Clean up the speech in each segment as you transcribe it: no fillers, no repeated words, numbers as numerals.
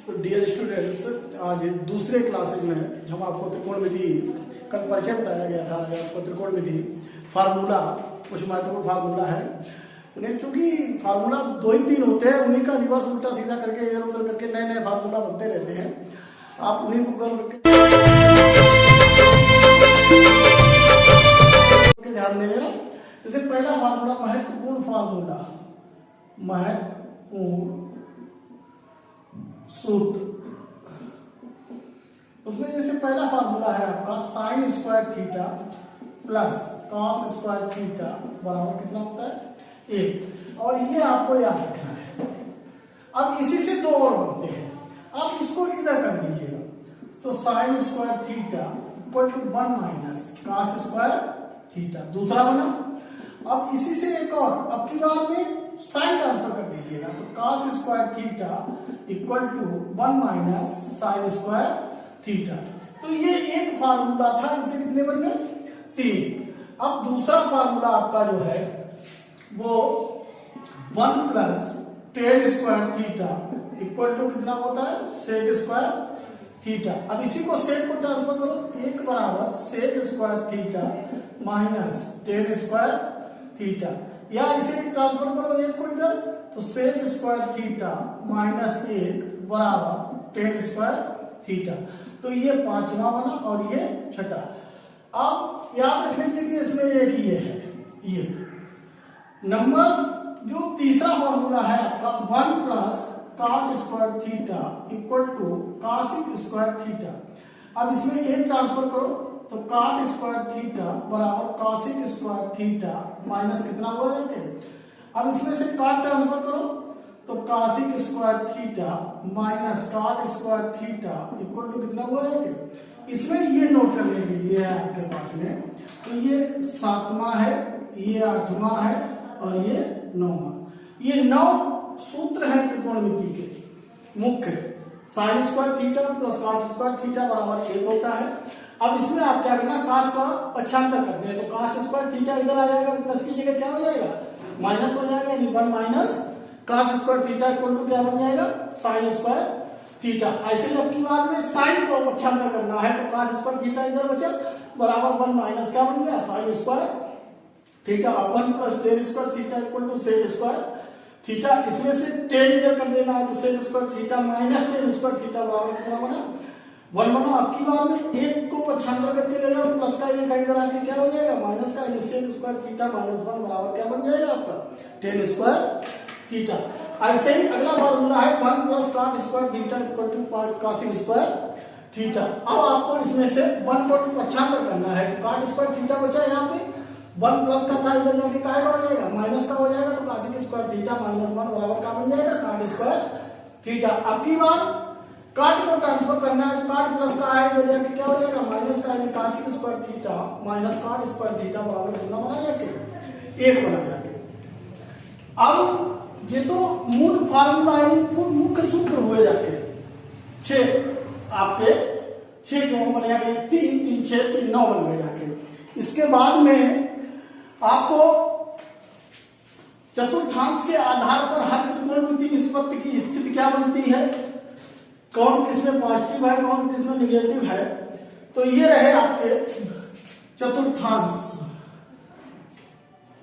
तो dear students, आज दूसरे क्लासेज में हम आपको त्रिकोणमिति कल परिचय बताया गया था। आज आपको त्रिकोणमिति फार्मूला, कुछ महत्वपूर्ण फार्मूला है उन्हें, चूंकि फार्मूला 2 ही 3 होते हैं, उन्हीं का रिवर्स उल्टा सीधा करके इधर उधर करके नए नए फार्मूला बनते रहते हैं। आप उन्हीं को करके ध्यान देना। जैसे पहला फार्मूला महत्वपूर्ण फार्मूला, महत्वपूर्ण सूत्र, उसमें जैसे पहला फार्मूला है आपका sign square theta plus cos square theta बराबर कितना होता है 1, और ये आपको याद रखना है। अब इसी से 2 और बनते हैं, आप इसको इधर कर दीजिएगा। तो sine square theta equal to 1 minus cos square theta, दूसरा बना। अब इसी से एक और, अब की बार में साइन ट्रांसफर कर दीजिएगा। तो cos square theta equal to 1 minus sine square theta. तो ये एक फार्मूला था, इसे कितने बन गए 3। अब दूसरा फार्मूला आपका जो है वो 1 plus tan square theta equal to कितना होता है सेक स्क्वायर थीटा। अब इसी को सेक को ट्रांसफर करो, 1 बराबर sec square theta minus tan square theta, या इसे ट्रांसफर करो 1 को इधर, तो सेक स्क्वायर थीटा माइनस 1 बराबर टेन स्क्वायर थीटा। तो ये 5वां बना और ये 6ठा। आप याद रखने के लिए इसमें एक ये है, ये नंबर जो तीसरा फॉर्मूला है आपका 1 plus cot square theta equal to cosec square theta. अब इसमें एक ट्रांसफर करो, तो कॉट स्क्वायर थीटा बराबर कॉसिक स्क्वायर थीटा माइनस कितना हो जाते हैं। अब इसमें से कॉट ट्रांसफर करो, तो cosec square theta minus cot square theta equal to कितना हुआ है। इसमें ये नोट करने के लिए है आपके पास में, तो ये 7वां है, ये 8वां है और ये 9वां। ये 9 सूत्र है त्रिकोणमिति के मुख्य। Sign square theta plus cos square theta बराबर 1 होता है। अब इसमें आप क्या करना, कॉस का पक्षांतर करते हैं, तो कॉस स्क्वायर थीटा इधर आ जाएगा, प्लस की जगह क्या हो जाएगा माइनस हो जाएगा, यानी 1 minus cos square theta equal to क्या बन जाएगा साइन स्क्वायर थीटा। ऐसे जब की बार में साइन को पक्षांतर करना है, तो कॉस स्क्वायर थीटा इधर बचा बराबर 1 माइनस क्या बन गया sine square theta, 1 plus tan square theta equal to sec square theta. इसमें से टेन इधर कर देना है, तो sec square theta minus tan square theta बराबर कितना बना 1 बना। अब की बार में 1 को पक्षांतर करके ले जाओ, प्लस का 1 इधर आके क्या हो जाएगा माइनस का, सेक स्क्वायर थीटा माइनस 1 बराबर क्या बन जाएगा आपका टेन स्क्वायर थीटा। ऐसे ही अगला फॉर्मूला है 1 plus cot square theta equal to cosec square theta. अब आपको इसमें से 1 को पक्षांतर करना है, तो कॉट स्क्वायर थीटा बचा यहाँ पे, 1 प्लस का था इधर जाके क्या हो जाएगा माइनस का हो जाएगा, तो कॉसिक स्क्वायर थीटा माइनस 1 बराबर क्या बन जाएगा कॉट स्क्वायर थीटा। अब की बार कॉट को ट्रांसफर करना है, तो कॉट प्लस का है इधर जाके क्या हो जाएगा माइनस का, यानी cosec square theta minus cot square theta बराबर कितना बना जाके 1 बना जाके। अब ये तो मूल फार्मूला है, मुख्य सूत्र हुए जाके 6 आपके 6 क्यों बन जाके 3 3 6 3 9 बन गए जाके। इसके बाद में आपको चतुर्थांश के आधार पर हर त्रिकोणमिति निष्पत्ति की स्थिति क्या बनती है, कौन किसमें पॉजिटिव है कौन किसमें निगेटिव है। तो ये रहे आपके चतुर्थांश,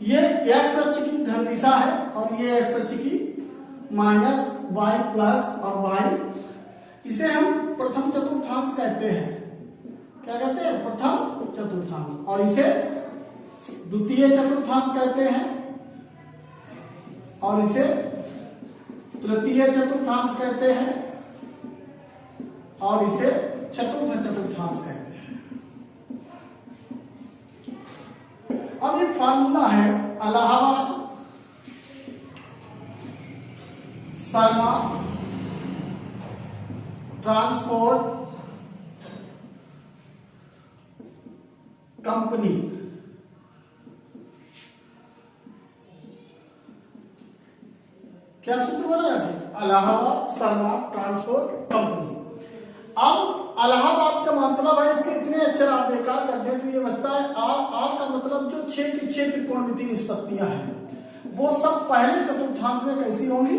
ये एक्स अक्ष की धन दिशा है और ये एक्स अक्ष की माइनस वाई प्लस और वाई। इसे हम प्रथम चतुर्थांश कहते हैं। क्या कहते हैं प्रथम चतुर्थांश, और इसे द्वितीय चतुर्थांश कहते हैं, और इसे तृतीय चतुर्थांश कहते हैं, और इसे चतुर्थ चतुर्थांश कहते हैं। अब एक फार्मूला है इलाहाबाद शर्मा ट्रांसपोर्ट कंपनी। क्या सूत्र बना है इलाहाबाद शर्मा ट्रांसपोर्ट कंपनी। अब इलाहाबाद का मतलब है, इसके इतने अक्षर आप बेकार कर दें तो ये बचता है आर का मतलब जो 6 की 6 त्रिकोणमिति निष्पत्तियां हैं वो सब पहले चतुर्थांश में कैसी होंगी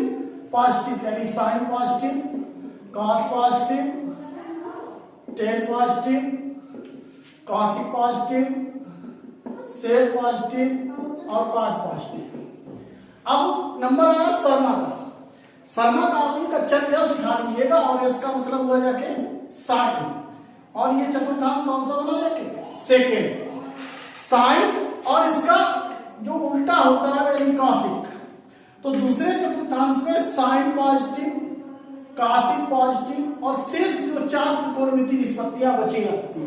पॉजिटिव, यानी sine positive cos positive, tan positive, cosec positive, sec positive और कॉट पॉजिटिव। अब नंबर आया शर्मा का। शर्मा का आप एक अक्षर यस उठा लीजिएगा और इसका मतलब हुआ जाके साइन, और ये चतुर्थांश कौन सा बना जाके सेकेंड। साइन और इसका जो उल्टा होता है यानी कॉसिक, तो दूसरे चतुर्थांश में साइन पॉजिटिव, कॉसिक पॉजिटिव और शेष जो चार त्रिकोणमितीय निष्पत्तियां बची आपकी,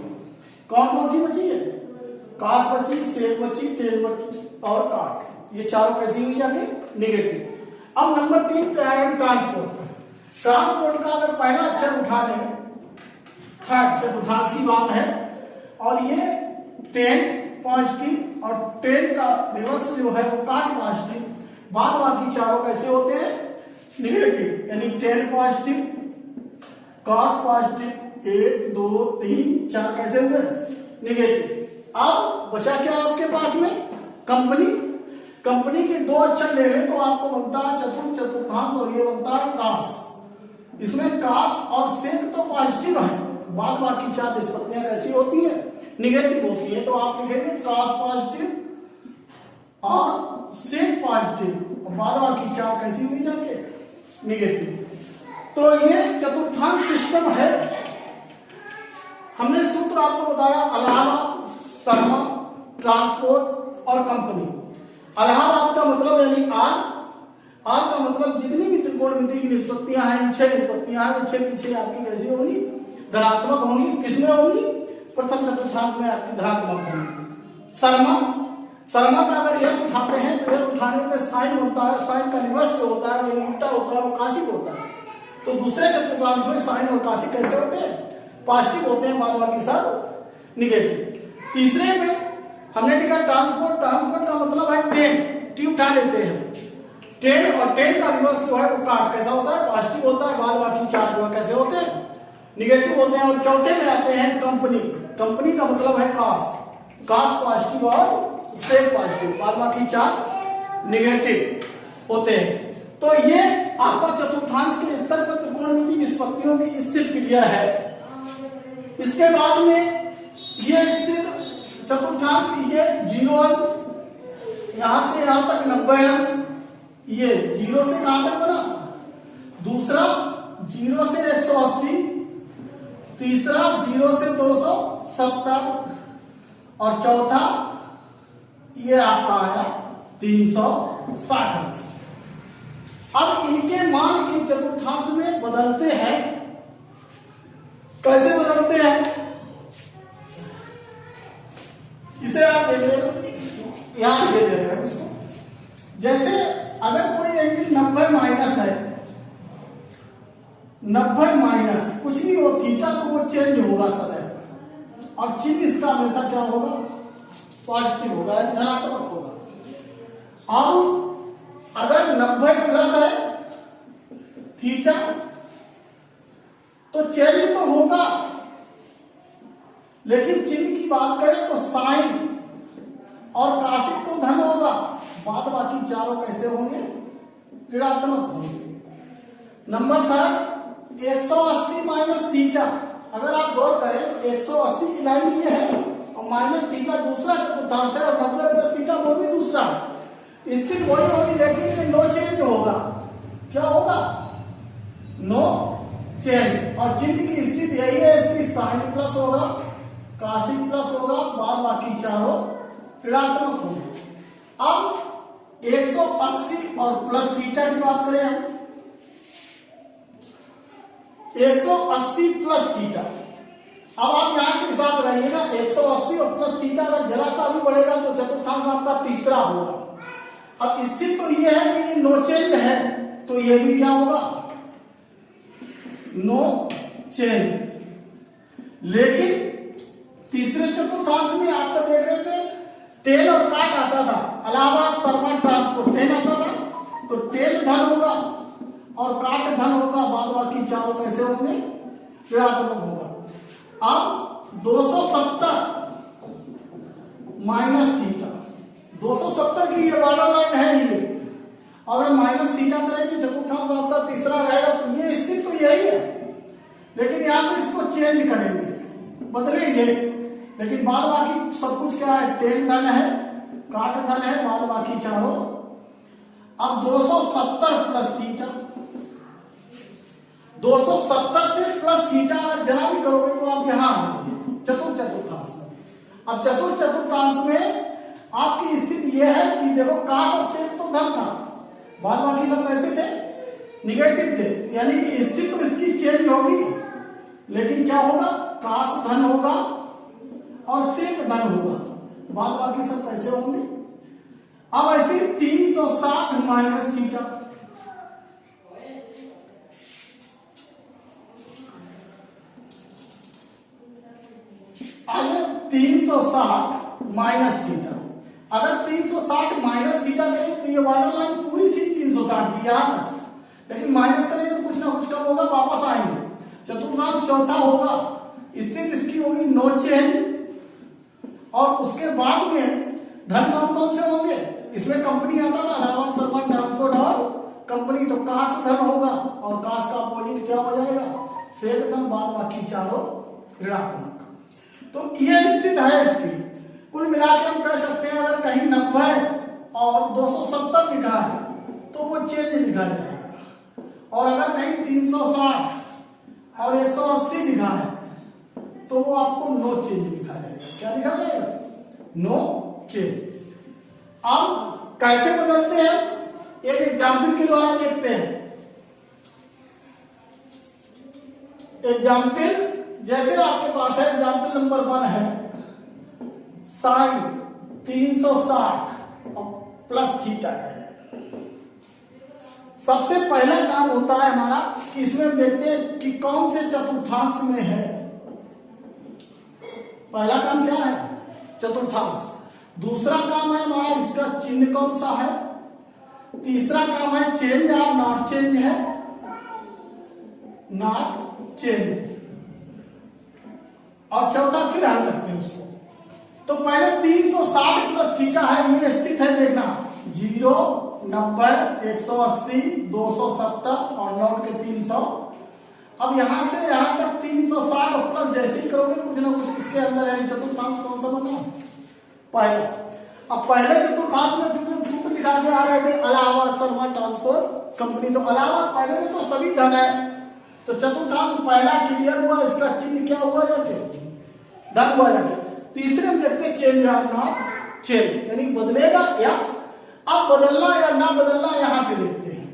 कौन कौन सी बची है? कॉस बची, सेक बची, टेन बची और कॉट। ये चारों कैसी हुई जाके नेगेटिव। अब नंबर 3 पे आए ट्रांसपोर्ट। ट्रांसपोर्ट का अगर पहला अक्षर उठा लें, थर्ड चतुर्थांश की बात है, और ये 10 पॉजिटिव और 10 का रिवर्स जो है वो कॉट पॉजिटिव, बाद बाकी चारों कैसे होते हैं निगेटिव, यानी 10 पॉजिटिव, कॉट पॉजिटिव, 1 2 3 4 कैसे हुए निगेटिव। अब बचा क्या आपके पास में? कंपनी। कंपनी के दो अक्षर ले लें तो आपको बनता है चतुर्थांश और ये बनता है कास। इसमें कास और सेक तो पॉजिटिव है, बाद बाकी चार निष्पत्तियां कैसी होती है निगेटिव होती है। तो आप लिखेंगे कास पॉजिटिव और सेक पॉजिटिव और बाद बाकी चार कैसी हुई जाके निगेटिव। तो ये चतुर्थांश सिस्टम है। हमने सूत्र आपको बताया अलाहाबाद, शर्मा, ट्रांसपोर्ट और कंपनी। अलाहाबाद का मतलब यानी आर का मतलब जितनी भी त्रिकोणमितीय की निष्पत्तियां हैं, 6 निष्पत्तियां हैं, 6 की 6 आपकी कैसी होंगी धनात्मक होंगी। किसमें होंगी? प्रथम चतुर्थांश में आपकी धनात्मक होंगी। शर्मा का अगर यश उठाते हैं तो यश उठाने में साइन होता है, साइन का रिवर्स जो होता है यानी उल्टा होता है वो काशिक होता है। तो दूसरे चतुर्थांश में साइन और काशिक कैसे होते हैं? पॉजिटिव होते हैं, बाद बाकी सब निगेटिव। तीसरे में हमने लिखा ट्रांसपोर्ट। ट्रांसपोर्ट का मतलब है 10, टी उठा लेते हैं 10 और 10 का रिवर्स जो है वो काट कैसा होता है पॉजिटिव होता है, बाद बाकी चार जो है कैसे होते हैं निगेटिव होते हैं। और चौथे में आते हैं कंपनी। कंपनी का मतलब है कास पॉजिटिव और सेक पॉजिटिव, बाद बाकी चार निगेटिव होते हैं। तो ये आपका चतुर्थांश के स्तर पर त्रिकोणमितीय निष्पत्तियों की स्थिति क्लियर है। इसके बाद में ये स्थित चतुर्थांश की ये 0 अंश, यहां से यहां तक 90 अंश, ये 0 से कहां तक बना? दूसरा 0 से 180, तीसरा 0 से 270 और चौथा ये आपका आया 360 अंश। अब इनके मान इन चतुर्थांश में बदलते हैं। कैसे बदलते हैं इसे आप देख लेना, यहां दे रहे हैं इसको। जैसे अगर कोई एंगल 90 माइनस है, 90 माइनस कुछ भी हो थीटा, तो वो चेंज होगा सदैव, और चिन्ह इसका हमेशा क्या होगा पॉजिटिव होगा, धनात्मक होगा। और अगर 90 प्लस है थीटा तो चेंज तो होगा, लेकिन चिन्ह की बात करें तो साइन और काशिक तो धन होगा, बाद बाकी चारों कैसे होंगे ऋणात्मक होंगे। Number 3 180 minus theta. अगर आप गौर करें 180 की लाइन ये है और माइनस थीटा दूसरा चतुर्थांश है और 90 प्लस थीटा वो भी दूसरा है। स्थिति वही होगी लेकिन नो चेंज होगा। क्या होगा? No change. और चिन्ह की स्थिति यही है, इसकी साइन प्लस होगा, काशिक प्लस होगा, बाद बाकी चारों ऋणात्मक होंगे। अब 180 और प्लस थीटा की बात करें हम, 180 प्लस थीटा। अब आप यहां से हिसाब लगाइएगा, 180 और प्लस थीटा अगर जरा सा भी बढ़ेगा तो चतुर्थांश आपका तीसरा होगा। अब स्थिति तो ये है कि ये नो चेंज है, तो ये भी क्या होगा नो चेंज। लेकिन तीसरे चतुर्थांश में आप सब देख रहे थे 10 और काट आता था, अलाहाबाद, शर्मा, ट्रांसपोर्ट 10 आता था, तो 10 धन होगा और काट धन होगा, बाद बाकी चारों कैसे होंगे ऋणात्मक होगा। अब 270 माइनस थीटा, 270 की ये बॉर्डर लाइन है ये, अगर माइनस थीटा करेंगे चतुर्थांश आपका तीसरा रहेगा, तो ये स्थिति तो यही है यहाँ पे इसको चेंज करेंगे, बदलेंगे, लेकिन बाद बाकी सब कुछ क्या है, टेन धन है, काट धन है, बाद बाकी चारों। अब 270 प्लस थीटा, 270 से प्लस थीटा अगर जरा भी करोगे तो आप यहां आएंगे चतुर्थांश में। अब चतुर्थांश में आपकी स्थिति यह है कि देखो काश और सेक तो धन था, बाद बाकी सब कैसे थे, निगेटिव थे, यानी कि स्थिति तो इसकी चेंज होगी, लेकिन क्या होगा, काश धन होगा और सेक धन होगा, बाद बाकी सब कैसे होंगे। अब ऐसे 360 माइनस थीटा, आगे 360 माइनस थीटा। अगर 360 माइनस थीटा करें तो ये वाटर लाइन पूरी थी 360 की यहां तक, लेकिन माइनस करें तो कुछ ना कुछ कम होगा, वापस आएंगे। चतुर्थांश चौथा होगा, स्थिति इसकी होगी नो चेंज, और उसके बाद में धन कौन से होंगे, इसमें कंपनी आता था रावत शर्मा ट्रांसपोर्ट और कंपनी, तो काश धन होगा और काश का अपोजिट क्या हो जाएगा, सेक धन, बाद बाकी चारों ऋणात्मक। तो ये स्थिति है इसकी। कुल मिला के हम कह सकते हैं अगर कहीं 90 और 270 लिखा है तो वो चेंज लिखा जाएगा, और अगर कहीं 360 और 180 लिखा है तो वो आपको नो चेंज लिखा जाएगा। क्या लिखा जाएगा, नो चेंज। अब कैसे बदलते हैं, एक एग्जाम्पल के द्वारा देखते हैं। एग्जाम्पल जैसे आपके पास है, एग्जाम्पल नंबर 1 है साइन 360 और प्लस थीटा का है। सबसे पहला काम होता है हमारा कि इसमें देखते हैं कि कौन से चतुर्थांश में है। पहला काम क्या है, चतुर्थांश। दूसरा काम है हमारा इसका चिन्ह कौन सा है। तीसरा काम है चेंज और नॉट चेंज है, नॉट चेंज। और चौथा फिर हल करते हैं उसको। तो पहले 360 प्लस थीटा है, ये स्थित है, देखना 0, 90, 180, 270 और लौट के 300। अब यहां से यहां तक 360 और प्लस जैसे ही करोगे कुछ ना कुछ इसके अंदर है। चतुर्थांश कौन सा बना, पहला। अब पहले चतुर्थांश में चूंकि सूत्र दिखा के आ रहे थे इलाहाबाद शर्मा ट्रांसपोर्ट कंपनी, तो इलाहाबाद पहले में तो सभी धन है, तो चतुर्थांश पहला क्लियर हुआ, इसका चिन्ह क्या हुआ जाके, धन हुआ जाके। तीसरे में देखते चेंज या नॉट चेंज, यानी बदलेगा या अब बदलना या ना बदलना, यहां से देखते हैं।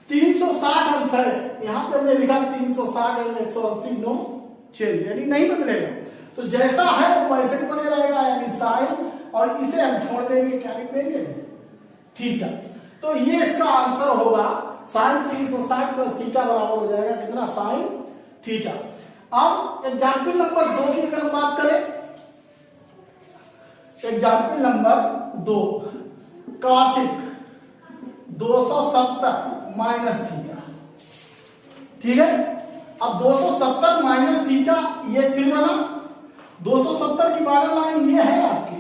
360 अंश है, यहां पे हमने लिखा 360 और 180 नो चेंज, यानी नहीं बदलेगा। तो जैसा है वो वैसे ही बने रहेगा, यानी साइन, और इसे हम छोड़ देंगे, क्या लिख देंगे, थीटा। तो ये इसका आंसर होगा, साइन 360 प्लस थीटा बराबर हो जाएगा कितना, साइन थीटा। अब एग्जाम्पल नंबर 2 की अगर बात करें, example number 2 cosec 270 minus theta, ठीक है। अब 270 माइनस थीटा ये फिर बना, 270 की बॉर्डर लाइन ये है आपकी,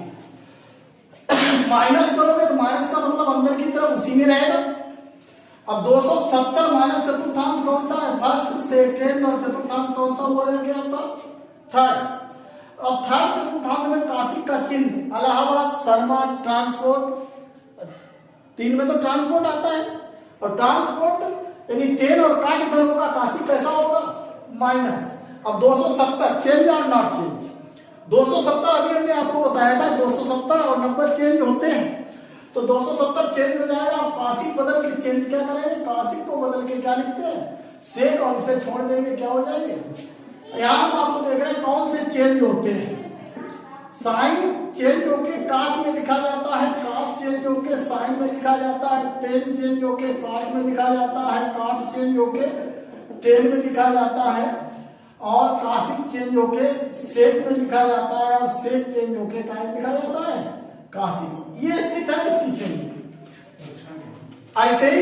माइनस करोगे तो माइनस का मतलब अंदर की तरफ उसी में रहेगा। अब 270 माइनस चतुर्थांश कौन सा है, फर्स्ट, सेकेंड, और चतुर्थांश कौन सा हुआ है आपका, थर्ड। अब थर्ड चतुर्थांश में काशिक का चिन्ह इलाहाबाद शर्मा ट्रांसपोर्ट, 3 में तो ट्रांसपोर्ट आता है, और ट्रांसपोर्ट यानी 10 और काट इधर होगा, काशिक कैसा होगा, माइनस। अब 270 चेंज और नॉट चेंज, 270 अभी हमने आपको बताया था 270 और 90 चेंज होते हैं, तो 270 चेंज हो जाएगा। अब काशिक बदल के चेंज क्या करेंगे, काशिक को बदल के क्या लिखते हैं, सेक, और इसे छोड़ देंगे, क्या हो जाएंगे। यहां हम आपको देख रहे हैं कौन से चेंज होते हैं। साइन चेंज होके काश में लिखा जाता है, काश चेंज होके साइन में लिखा जाता है, टेन चेंज होके काट में लिखा जाता है, काट चेंज होके टेन में लिखा जाता है, और काशिक चेंज होके सेक में लिखा जाता है, और सेक चेंज होके काय में लिखा जाता है, काशिक। ये स्थिति है इसकी चेंज की। ऐसे ही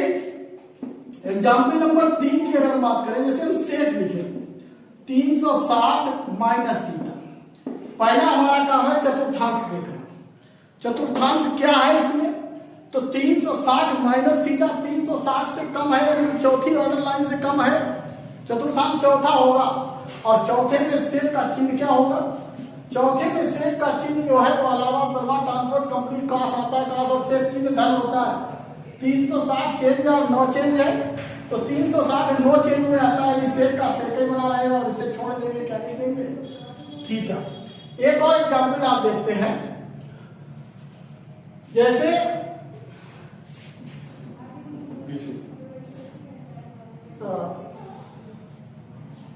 एग्जाम्पल नंबर 3 की अगर बात करें, जैसे हम सेक लिखे 360 माइनस थीटा, पहला हमारा काम है चतुर्थांश देखना। चतुर्थांश क्या है इसमें, तो 360 माइनस थीटा 360 से कम है, यानी चौथी ऑर्डर लाइन से कम है। चतुर्थांश चौथा होगा और चौथे में सेक का चिन्ह क्या होगा? चौथे में सेक का चिन्ह जो है वो अलावा शर्मा ट्रांसपोर्ट कंपनी काश आता है, काश और सेक चिन्ह धन होता है। 360 चेंज और 9 चेंज है तो 360 9 चेंज में आता है, यानी सेक का सेक ही बना रहेगा और इसे छोड़ देंगे, क्या नहीं देंगे? थीटा। एक और एग्जाम्पल आप देखते हैं, जैसे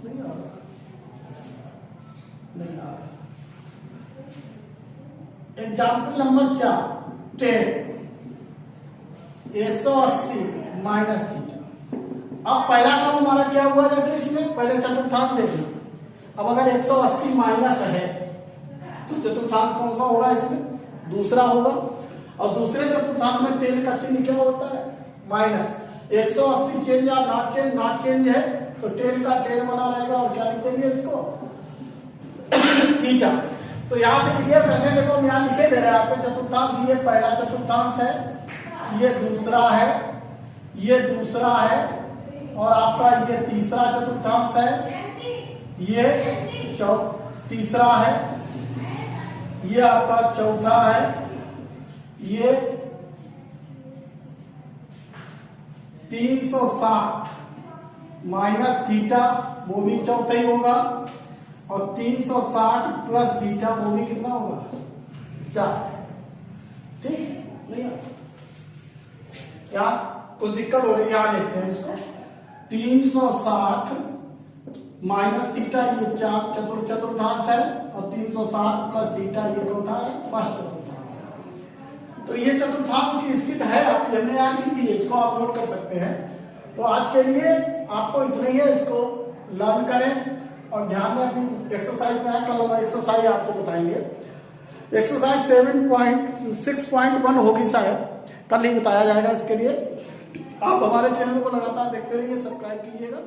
नहीं आ रहा। Example number 4 10 180 minus theta. अब पहला काम हमारा क्या हुआ जाके इसमें पहले चतुर्थांश देखना। अब अगर 180 माइनस है तो चतुर्थांश कौन सा होगा? इसमें दूसरा होगा और दूसरे चतुर्थांश में 10 का चिन्ह क्या होता है? माइनस। 180 चेंज या नॉट चेंज है तो 10 का 10 बना रहेगा और क्या लिख देंगे इसको? थीटा। तो यहाँ पे क्लियर करने देखो हम यहाँ लिखे दे रहे हैं आपके चतुर्थांश, ये पहला चतुर्थांश है, ये दूसरा है, ये दूसरा है और आपका ये तीसरा चतुर्थांश है, ये तीसरा है, ये आपका चौथा है, ये 360 माइनस थीटा वो भी चौथा ही होगा और 360 प्लस थीटा वो भी कितना होगा? 4। ठीक नहीं? यहाँ कुछ दिक्कत हो रही है, यहाँ देखते हैं इसको। 360 माइनस थीटा ये चतुर्थांश है और 360 प्लस थीटा ये चौथा है, फर्स्ट चतुर्थांश है। तो ये चतुर्थांश की स्थिति है आपकी, हमने यहाँ लिख दी है, इसको आप नोट कर सकते हैं। तो आज के लिए आपको इतना ही है, इसको लर्न करें और ध्यान में अपनी एक्सरसाइज में आए। कल हम एक्सरसाइज आपको बताएंगे, एक्सरसाइज 7.6.1 होगी शायद, कल ही बताया जाएगा। इसके लिए आप हमारे चैनल को लगातार देखते रहिए, सब्सक्राइब कीजिएगा।